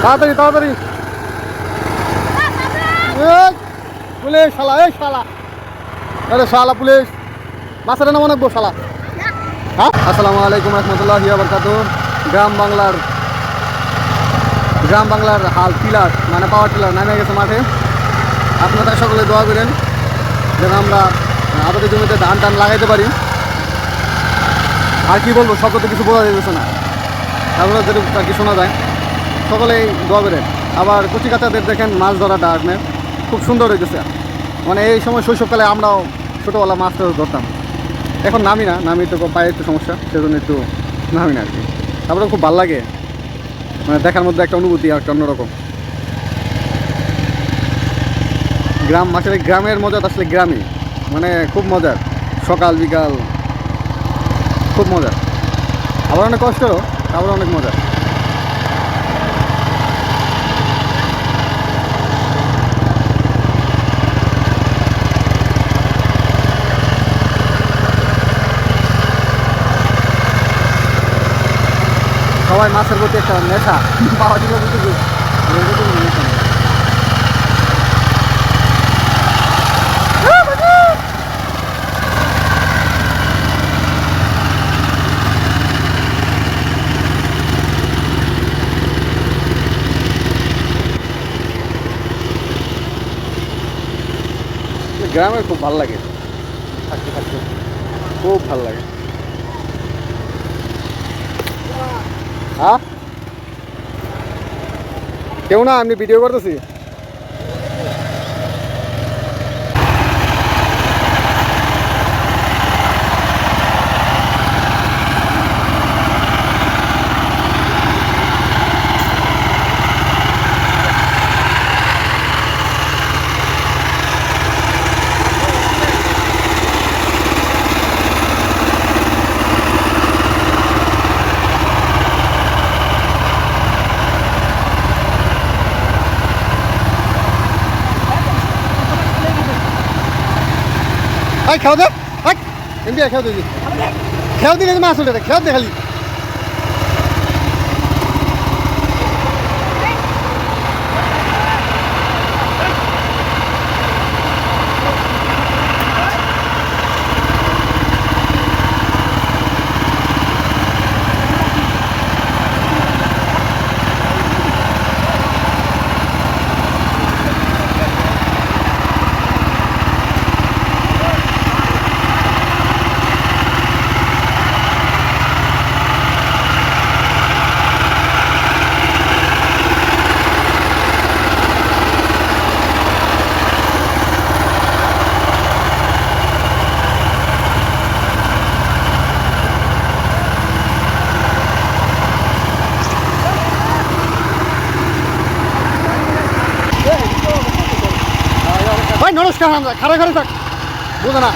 তাড়াতাড়ি তাড়াতাড়ি। পুলিশ শালা, এই শালা, আরে শালা পুলিশ, মাছের নাম অনেক শালা। হ্যাঁ, আসসালামু আলাইকুম রহমতুল্লাহি ওয়া বারাকাতুহু। গ্রাম বাংলার হাল টিলার মানে পাওয়ার টিলার নামে গেছে মাঠে। আপনারা সকলে দোয়া করেন যেন আমরা আমাদের জমিতে ধান টান লাগাইতে পারি। আর কি বলবো, শব্দ তো কিছু বোঝা যাচ্ছে না, তারপরে যদি আর কি শোনা যায়। সকলেই দোয়া করেন। আবার কচি কাচাদের দেখেন মাছ ধরাটা আপনার খুব সুন্দর হয়েছে। মানে এই সময় শৈশবকালে আমরাও ছোটোবেলা মাছ ধরতাম। এখন নামি তো পায়ে একটু সমস্যা, সেজন্য একটু নামি না আর কি। তারপরে খুব ভালো লাগে, মানে দেখার মধ্যে একটা অনুভূতি একটা অন্যরকম। আসলে গ্রামের মজা আসলে গ্রামে, মানে খুব মজার। সকাল বিকাল খুব মজার, আবার অনেক কষ্টও, আবার অনেক মজা। সবাই মাছের প্রতি একটা নেশা পাওয়া ছিল বুঝতে। গ্রামে খুব ভালো লাগে থাকতে থাকতে, খুব ভালো লাগে। হ্যাঁ, কেউ না, আমি ভিডিও করতেছি। ভাই খেয়াও দে, এমনি খেয়াও দিদি, খেয়াও দিলে মাছ উঠে, খেয়াও দে খালি। ভাই নমস্কার, আমরা খারা খারা থাক, বুঝো না।